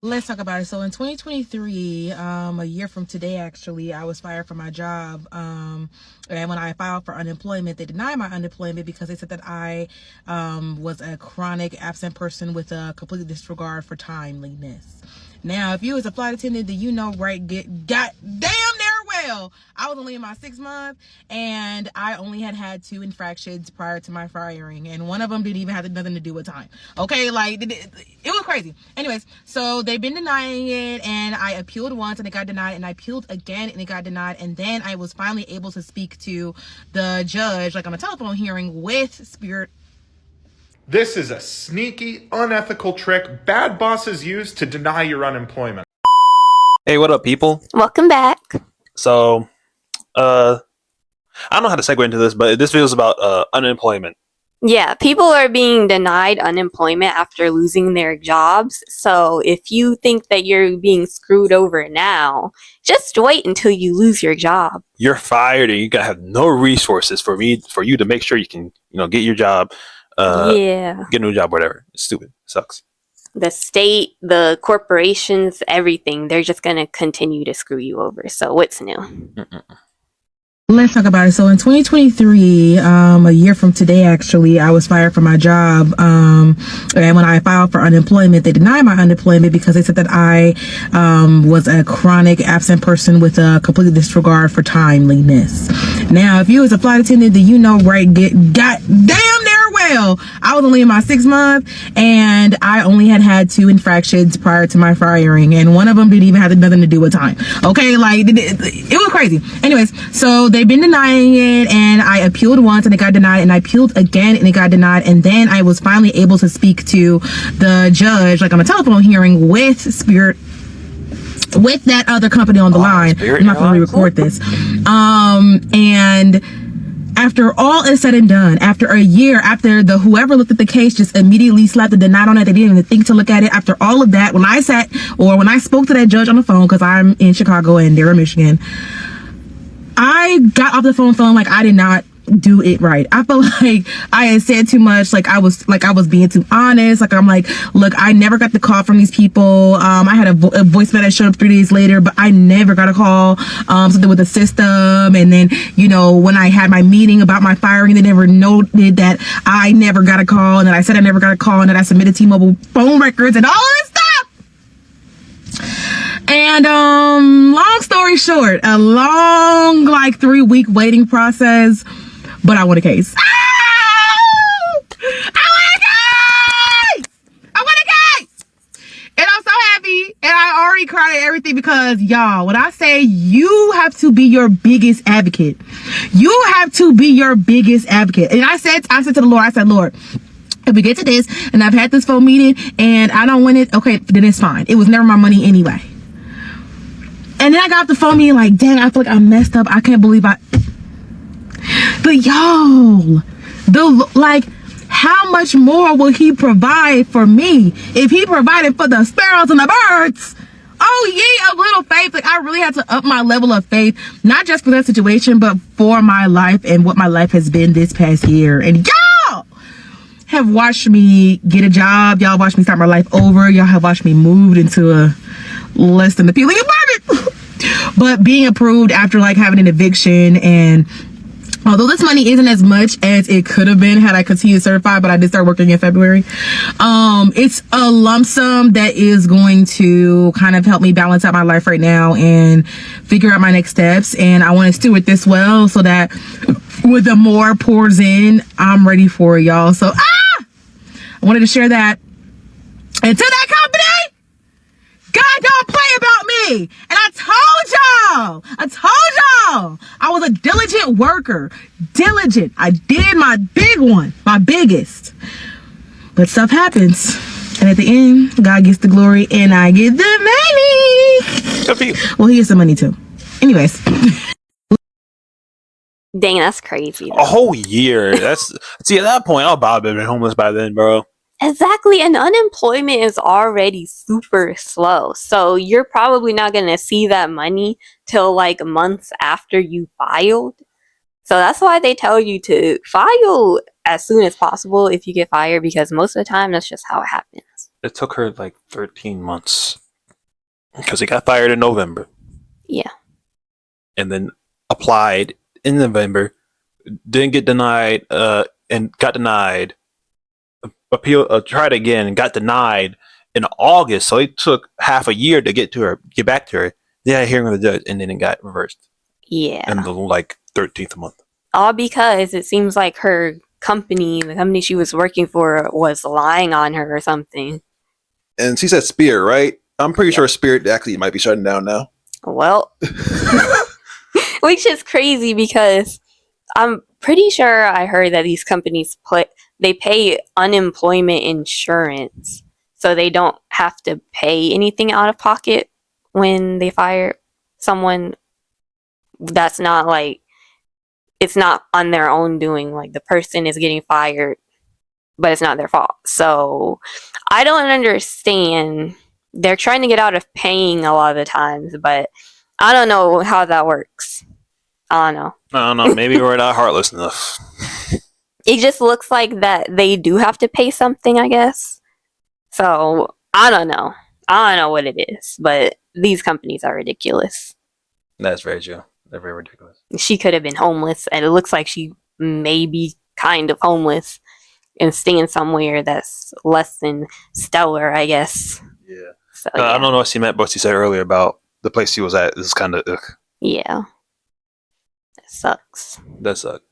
Let's talk about it. So in 2023, a year from today, actually, I was fired from my job. And when I filed for unemployment, they denied my unemployment because they said that I was a chronic absent person with a complete disregard for timeliness. Now, if you was a flight attendant, then you know, right, got damn near well. I was only in my 6 month, and I only had two infractions prior to my firing, and one of them didn't even have nothing to do with time. Okay, like it was crazy. Anyways, so they've been denying it, and I appealed once and it got denied, and I appealed again and it got denied, and then I was finally able to speak to the judge, like on a telephone hearing with Spirit. This is a sneaky, unethical trick bad bosses use to deny your unemployment. Hey, what up, people? Welcome back. So, I don't know how to segue into this, but this video is about unemployment. Yeah, people are being denied unemployment after losing their jobs. So if you think that you're being screwed over now, just wait until you lose your job. You're fired, and you gotta have no resources for you to make sure you can, get your job, Yeah. get a new job, whatever. It's stupid. It sucks. The state, the corporations, everything, they're just going to continue to screw you over. So what's new? Let's talk about it. So in 2023, a year from today, actually, I was fired from my job. And when I filed for unemployment, they denied my unemployment because they said that I was a chronic absent person with a complete disregard for timeliness. Now, if you was a flight attendant, then you know, right, got damn near well. I was only in my 6 month, and I only had two infractions prior to my firing, and one of them didn't even have nothing to do with time. Okay, like it was crazy. Anyways, so they've been denying it, and I appealed once and it got denied, and I appealed again and it got denied, and then I was finally able to speak to the judge, like on a telephone hearing with Spirit, with that other company on the line. Spirit I'm not going to record this. And after all is said and done, after a year, after whoever looked at the case just immediately slapped the denied on it, they didn't even think to look at it. After all of that, when I spoke to that judge on the phone, because I'm in Chicago and they're in Michigan, I got off the phone feeling like I did not do it right. I felt like I had said too much, like I was being too honest. Like I'm like, look, I never got the call from these people. I had a voicemail that showed up 3 days later, but I never got a call. Something with the system, and then when I had my meeting about my firing, they never noted that I never got a call, and that I said I never got a call, and that I submitted T-Mobile phone records and all this stuff. And long story short, a long 3-week waiting process, but I want a case. Oh! I want a case! I want a case! And I'm so happy, and I already cried at everything because, y'all, when I say you have to be your biggest advocate, you have to be your biggest advocate. And I said to the Lord, I said, Lord, if we get to this, and I've had this phone meeting, and I don't win it, okay, then it's fine. It was never my money anyway. And then I got off the phone meeting like, dang, I feel like I messed up. I can't believe But y'all, how much more will he provide for me if he provided for the sparrows and the birds? Oh, ye of little faith. Like, I really had to up my level of faith, not just for that situation, but for my life and what my life has been this past year. And y'all have watched me get a job. Y'all watched me start my life over. Y'all have watched me move into a less than appealing apartment. But being approved after having an eviction, and although this money isn't as much as it could have been had I continued certified, but I did start working in February, it's a lump sum that is going to kind of help me balance out my life right now and figure out my next steps. And I want to steward this well so that when the more pours in, I'm ready for it, y'all. So I wanted to share that. And to that company, God don't play about me. And I told y'all, I was a diligent worker. Diligent. I did my big one, my biggest. But stuff happens. And at the end, God gets the glory and I get the money. Well, he gets the money too. Anyways. Dang, that's crazy. A whole year. See, at that point, I'll have been homeless by then, bro. Exactly, and unemployment is already super slow, so you're probably not going to see that money till months after you filed. So that's why they tell you to file as soon as possible if you get fired, because most of the time that's just how it happens. It took her 13 months. Because he got fired in November. Yeah. And then applied in November, didn't get denied, and got denied. Tried again and got denied in August. So it took half a year to get back to her. They had a hearing with the judge, and then it got reversed. Yeah. In the 13th month. All because it seems like her company, the company she was working for, was lying on her or something. And she said Spirit, right? I'm pretty sure Spirit actually might be shutting down now. Well, which is crazy because I'm pretty sure I heard that these companies they pay unemployment insurance, so they don't have to pay anything out of pocket when they fire someone. That's not like, it's not on their own doing. Like, the person is getting fired, but it's not their fault. So I don't understand. They're trying to get out of paying a lot of the times, but I don't know how that works. I don't know. Maybe we're not heartless enough. It just looks like that they do have to pay something, I guess. So I don't know. I don't know what it is, but these companies are ridiculous. That's very true. They're very ridiculous. She could have been homeless, and it looks like she may be kind of homeless and staying somewhere that's less than stellar, I guess. Yeah. So, yeah. I don't know what she meant, but she said earlier about the place she was at. This is kind of yeah. It sucks. That sucks.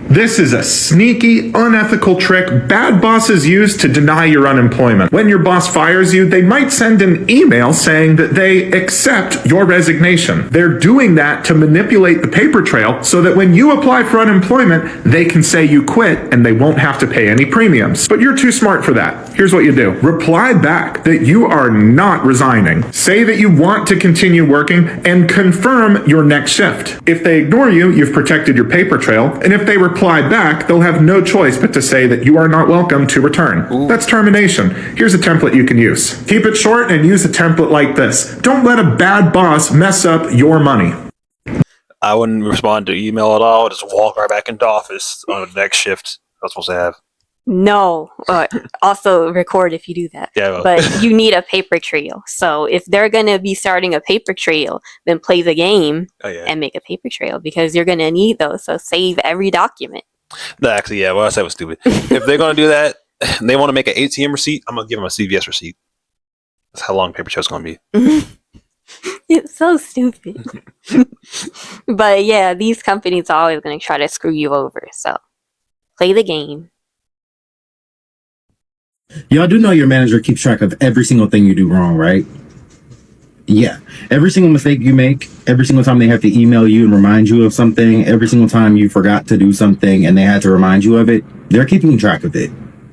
This is a sneaky, unethical trick bad bosses use to deny your unemployment. When your boss fires you, they might send an email saying that they accept your resignation. They're doing that to manipulate the paper trail so that when you apply for unemployment, they can say you quit and they won't have to pay any premiums. But you're too smart for that. Here's what you do. Reply back that you are not resigning. Say that you want to continue working and confirm your next shift. If they ignore you, you've protected your paper trail, and if they reply back, they'll have no choice but to say that you are not welcome to return. Ooh. That's termination. Here's a template you can use. Keep it short and use a template like this. Don't let a bad boss mess up your money. I wouldn't respond to email at all. Just walk right back into office on the next shift I was supposed to have. No. Also record if you do that. Yeah, but you need a paper trail. So if they're going to be starting a paper trail, then play the game and make a paper trail, because you're going to need those. So save every document. No, actually, yeah. What I said was stupid. If they're going to do that, and they want to make an ATM receipt, I'm going to give them a CVS receipt. That's how long paper trail's going to be. It's so stupid. But yeah, these companies are always going to try to screw you over. So play the game. Y'all do know your manager keeps track of every single thing you do wrong, right? Yeah. Every single mistake you make, every single time they have to email you and remind you of something, every single time you forgot to do something and they had to remind you of it, they're keeping track of it.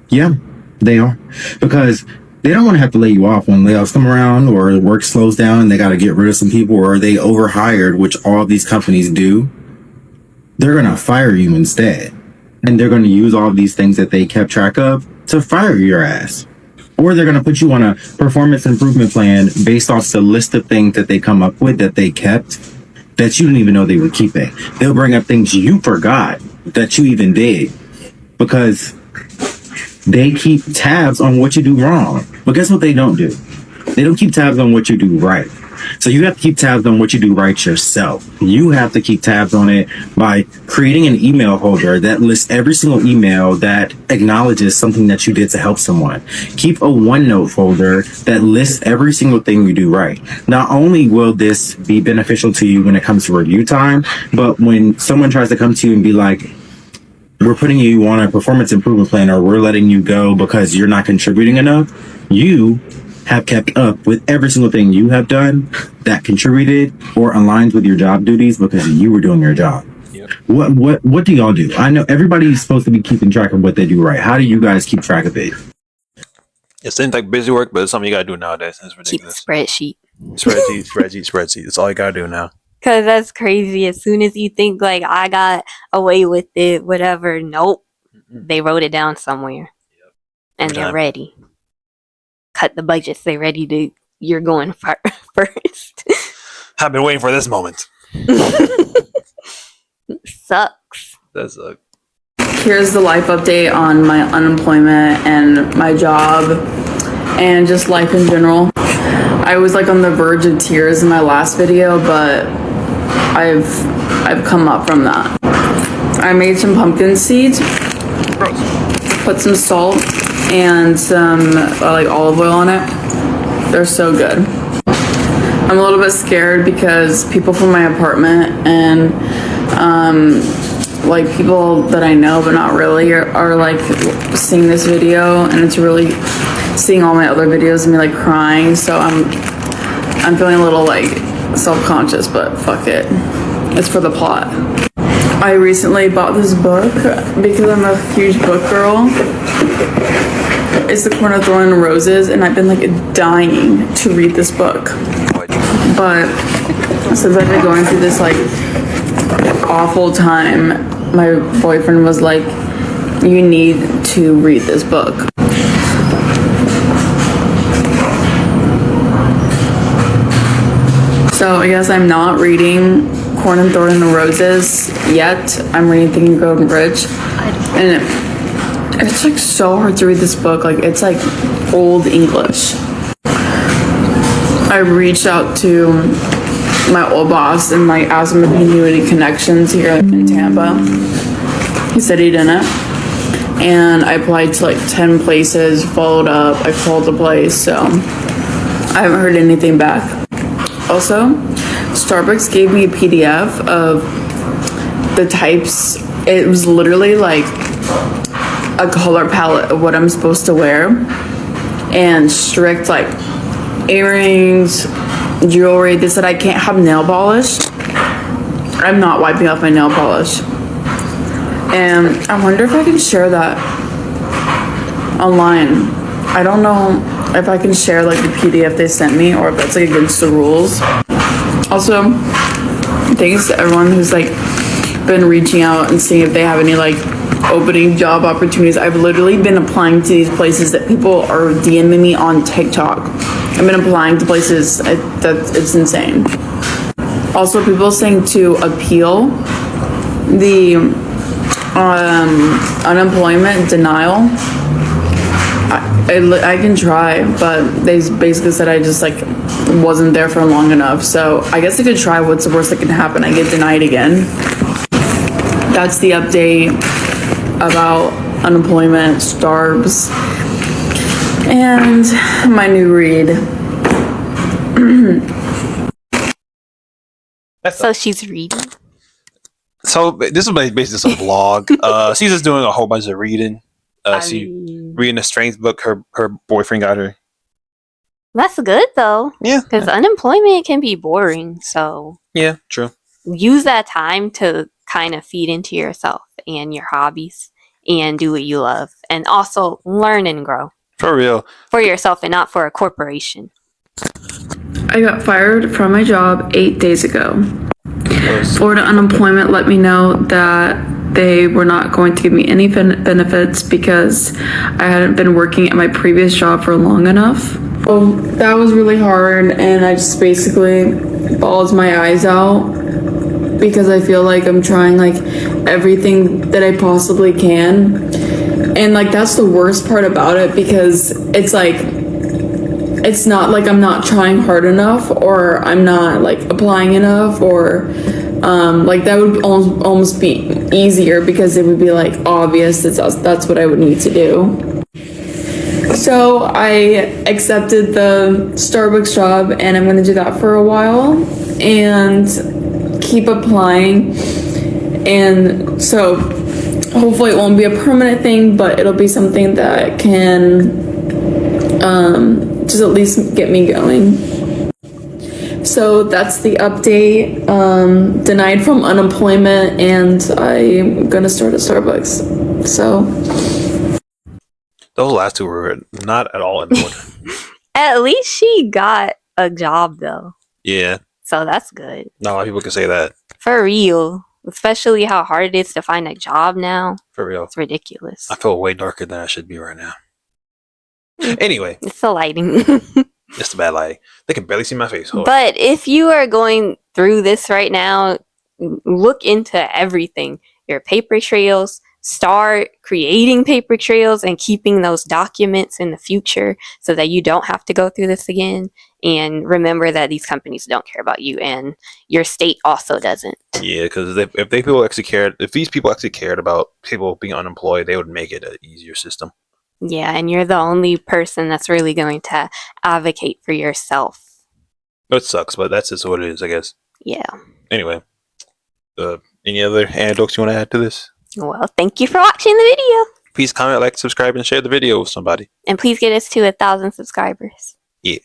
Yeah, they are. Because they don't want to have to lay you off when layoffs come around or work slows down and they got to get rid of some people, or they overhired, which all these companies do. They're going to fire you instead. And they're going to use all of these things that they kept track of to fire your ass. Or they're going to put you on a performance improvement plan based off the list of things that they come up with that they kept that you didn't even know they were keeping. They'll bring up things you forgot that you even did because they keep tabs on what you do wrong. But guess what they don't do? They don't keep tabs on what you do right. So you have to keep tabs on what you do right yourself. You have to keep tabs on it by creating an email holder that lists every single email that acknowledges something that you did to help someone. Keep a OneNote folder that lists every single thing you do right. Not only will this be beneficial to you when it comes to review time, but when someone tries to come to you and be like, we're putting you on a performance improvement plan, or we're letting you go because you're not contributing enough, you have kept up with every single thing you have done that contributed or aligns with your job duties because you were doing your job. Yep. What do y'all do? I know everybody's supposed to be keeping track of what they do right. How do you guys keep track of it? It seems like busy work, but it's something you gotta do nowadays. It's ridiculous. Keep Spreadsheet. It's all you gotta do now. Because that's crazy. As soon as you think like I got away with it, whatever, nope. They wrote it down somewhere. Yep. And they're ready. Cut the budgets. They ready to. You're going first. I've been waiting for this moment. Sucks. That sucks. Here's the life update on my unemployment and my job and just life in general. I was like on the verge of tears in my last video, but I've come up from that. I made some pumpkin seeds, put some salt and some like olive oil on it. They're so good. I'm a little bit scared because people from my apartment and like people that I know but not really are like seeing this video, and it's really seeing all my other videos and me like crying. So I'm feeling a little like self-conscious, but fuck it. It's for the plot. I recently bought this book because I'm a huge book girl. It's The Crown of Thorns and Roses, and I've been like dying to read this book. But since I've been going through this like awful time, my boyfriend was like, you need to read this book. So I guess I'm not reading Corn and Thorn and Roses yet. I'm reading Think and Grow Rich. And it's like so hard to read this book. Like it's like old English. I reached out to my old boss and like asked him if he knew any connections here in Tampa. He said he didn't. And I applied to like 10 places, followed up, I called the place, so I haven't heard anything back. Also, Starbucks gave me a PDF of the types. It was literally like a color palette of what I'm supposed to wear and strict like earrings, jewelry. They said I can't have nail polish. I'm not wiping off my nail polish. And I wonder if I can share that online. I don't know if I can share like the PDF they sent me or if that's like against the rules. Also, thanks to everyone who's like been reaching out and seeing if they have any like opening job opportunities. I've literally been applying to these places that people are DMing me on TikTok. I've been applying to places that it's insane. Also, people saying to appeal the unemployment denial. I can try, but they basically said I just like wasn't there for long enough. So I guess I could try. What's the worst that can happen? I get denied again. That's the update about unemployment, Starbs, and my new read. So she's reading. So this is basically just a vlog. She's just doing a whole bunch of reading. She reading a strange book her boyfriend got her. That's good though. Yeah. Because unemployment can be boring. So yeah, true. Use that time to kind of feed into yourself and your hobbies and do what you love. And also learn and grow. For real. For yourself and not for a corporation. I got fired from my job 8 days ago. Florida unemployment let me know that they were not going to give me any benefits because I hadn't been working at my previous job for long enough. Well, that was really hard, and I just basically bawled my eyes out because I feel like I'm trying like everything that I possibly can. And like that's the worst part about it because it's like it's not like I'm not trying hard enough or I'm not like applying enough or like that would almost be easier because it would be like obvious that's what I would need to do. So I accepted the Starbucks job and I'm going to do that for a while and keep applying. And so hopefully it won't be a permanent thing, but it'll be something that can just at least get me going. So that's the update. Denied from unemployment and I'm gonna start at Starbucks. So those last two were not at all important. At least she got a job though. Yeah. So that's good. Not a lot of people can say that. For real. Especially how hard it is to find a job now. For real. It's ridiculous. I feel way darker than I should be right now. Anyway. It's the lighting. It's the bad lighting. They can barely see my face. Hold but if you are going through this right now, look into everything. Your paper trails, start creating paper trails and keeping those documents in the future so that you don't have to go through this again. And remember that these companies don't care about you, and your state also doesn't. Yeah, because if these people actually cared about people being unemployed, they would make it an easier system. Yeah, and you're the only person that's really going to advocate for yourself. It sucks, but that's just what it is, I guess. Yeah. Anyway, any other anecdotes you want to add to this? Well, thank you for watching the video. Please comment, like, subscribe, and share the video with somebody. And please get us to 1,000 subscribers. Yeah.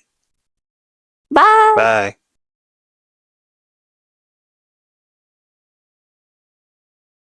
Bye. Bye.